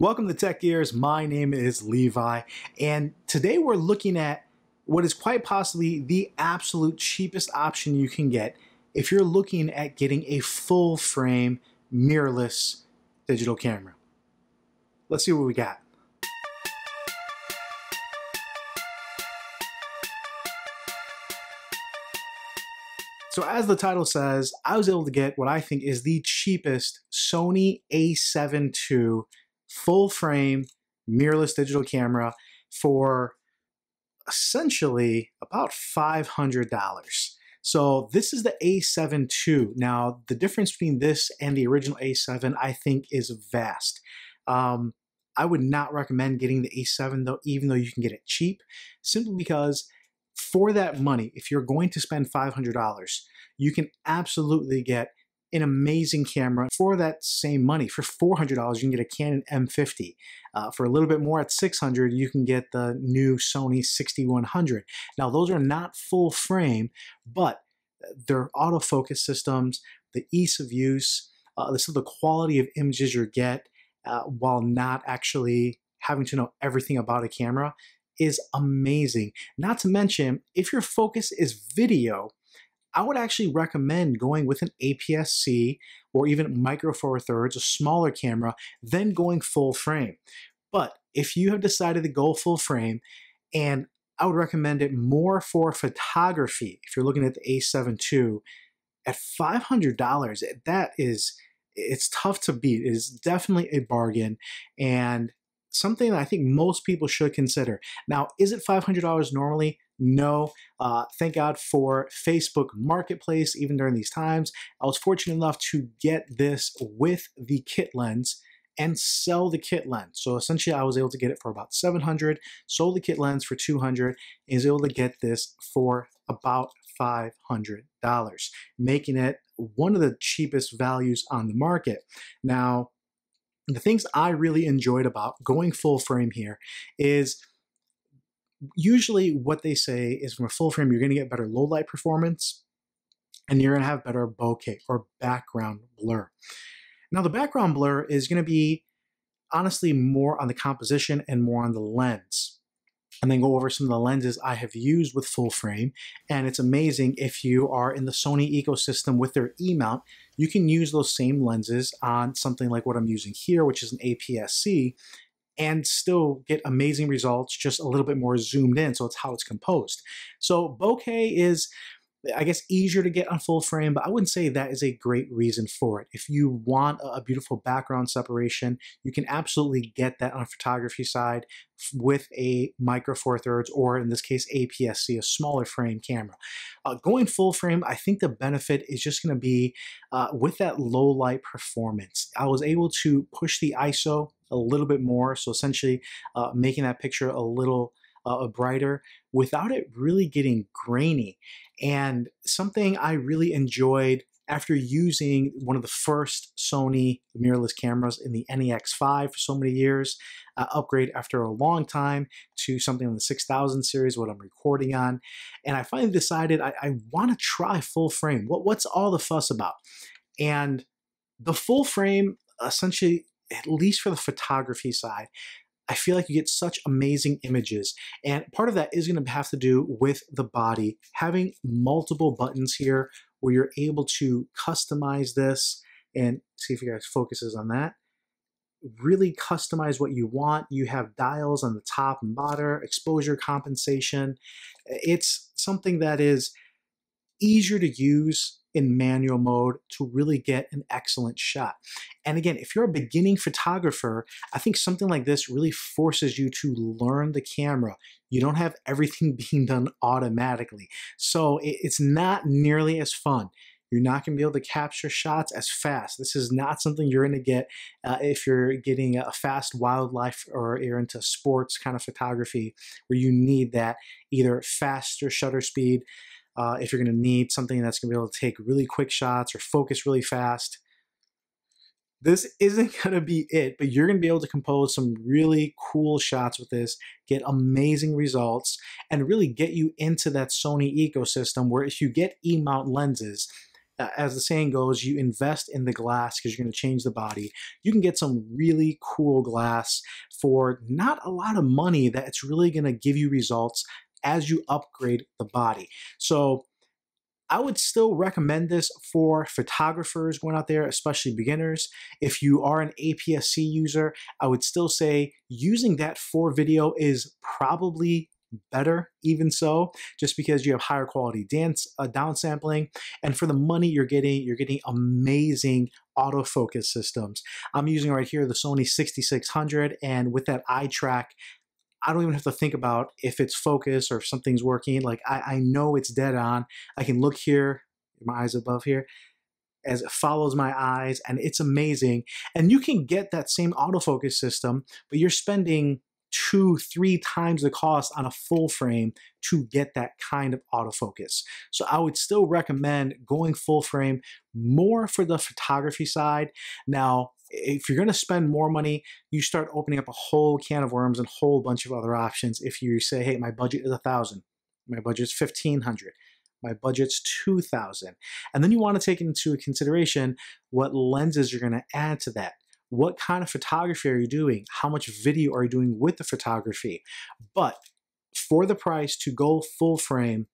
Welcome to TechGearz. My name is Levi, and today we're looking at what is quite possibly the absolute cheapest option you can get if you're looking at getting a full frame mirrorless digital camera. Let's see what we got. So as the title says, I was able to get what I think is the cheapest Sony A7 II full frame mirrorless digital camera for essentially about $500. So this is the A7 II. Now the difference between this and the original A7 I think is vast. I would not recommend getting the A7 though, even though you can get it cheap, simply because for that money, if you're going to spend $500, you can absolutely get an amazing camera for that same money. For $400, you can get a Canon M50. For a little bit more at $600, you can get the new Sony 6100. Now, those are not full frame, but they're autofocus systems, the ease of use, the quality of images you get while not actually having to know everything about a camera is amazing. Not to mention, if your focus is video, I would actually recommend going with an APS-C or even micro four thirds, a smaller camera, then going full frame. But if you have decided to go full frame, and I would recommend it more for photography, if you're looking at the A7 II, at $500, it's tough to beat. It is definitely a bargain, and something that I think most people should consider. Now, is it $500 normally? No. Thank God for Facebook Marketplace, even during these times. I was fortunate enough to get this with the kit lens and sell the kit lens. So essentially I was able to get it for about $700, sold the kit lens for $200, and was able to get this for about $500, making it one of the cheapest values on the market. Now, the things I really enjoyed about going full frame here is usually what they say is from a full frame, you're going to get better low light performance and you're going to have better bokeh or background blur. Now, the background blur is going to be honestly more on the composition and more on the lens. And then go over some of the lenses I have used with full frame. And it's amazing if you are in the Sony ecosystem with their E-mount, you can use those same lenses on something like what I'm using here, which is an APS-C, and still get amazing results, just a little bit more zoomed in. So it's how it's composed. So bokeh is, I guess, easier to get on full frame, but I wouldn't say that is a great reason for it. If you want a beautiful background separation, you can absolutely get that on a photography side with a micro four thirds, or in this case, APS-C, a smaller frame camera. Going full frame, I think the benefit is just going to be with that low light performance. I was able to push the ISO a little bit more, so essentially making that picture a little brighter without it really getting grainy. And something I really enjoyed after using one of the first Sony mirrorless cameras in the NEX5 for so many years, upgrade after a long time to something in the 6000 series, what I'm recording on. And I finally decided I want to try full frame. What's all the fuss about? And the full frame, essentially, at least for the photography side, I feel like you get such amazing images. And part of that is going to have to do with the body. Having multiple buttons here where you're able to customize this, and see if you guys focuses on that. Really customize what you want. You have dials on the top and bottom, exposure compensation. It's something that is easier to use in manual mode to really get an excellent shot. And again, if you're a beginning photographer, I think something like this really forces you to learn the camera. You don't have everything being done automatically. So it's not nearly as fun. You're not going to be able to capture shots as fast. This is not something you're going to get if you're getting a fast wildlife or you're into sports kind of photography where you need that either faster shutter speed, if you're going to need something that's going to be able to take really quick shots or focus really fast. This isn't going to be it, but you're going to be able to compose some really cool shots with this, get amazing results, and really get you into that Sony ecosystem where if you get E-mount lenses, as the saying goes, you invest in the glass because you're going to change the body. You can get some really cool glass for not a lot of money that's really going to give you results as you upgrade the body. So I would still recommend this for photographers going out there, especially beginners. If you are an APS-C user, I would still say using that for video is probably better, even so, just because you have higher quality downsampling, and for the money you're getting amazing autofocus systems. I'm using right here the Sony 6600, and with that eye track, I don't even have to think about if it's focused or if something's working. Like I know it's dead on. I can look here, my eyes above here, as it follows my eyes, and it's amazing. And you can get that same autofocus system, but you're spending 2-3 times the cost on a full frame to get that kind of autofocus. So I would still recommend going full frame more for the photography side. Now, if you're going to spend more money, you start opening up a whole can of worms and a whole bunch of other options. If you say, hey, my budget is 1,000, my budget's 1,500, my budget's 2,000, and then you want to take into consideration what lenses you're going to add to that. What kind of photography are you doing? How much video are you doing with the photography? But for the price to go full frame,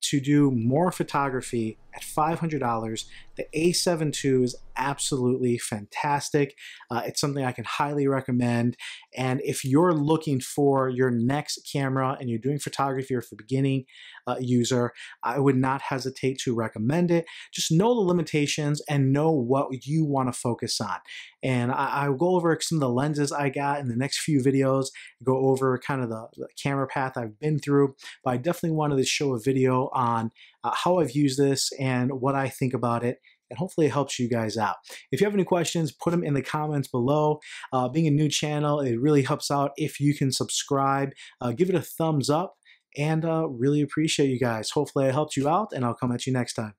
to do more photography at $500, the A7 II is absolutely fantastic. It's something I can highly recommend. And if you're looking for your next camera and you're doing photography or for beginning user, I would not hesitate to recommend it. Just know the limitations and know what you want to focus on. And I'll go over some of the lenses I got in the next few videos, go over kind of the camera path I've been through, but I definitely wanted to show a video on how I've used this and what I think about it, and hopefully it helps you guys out. If you have any questions, put them in the comments below. Being a new channel, it really helps out if you can subscribe, give it a thumbs up, and really appreciate you guys. Hopefully I helped you out, and I'll come at you next time.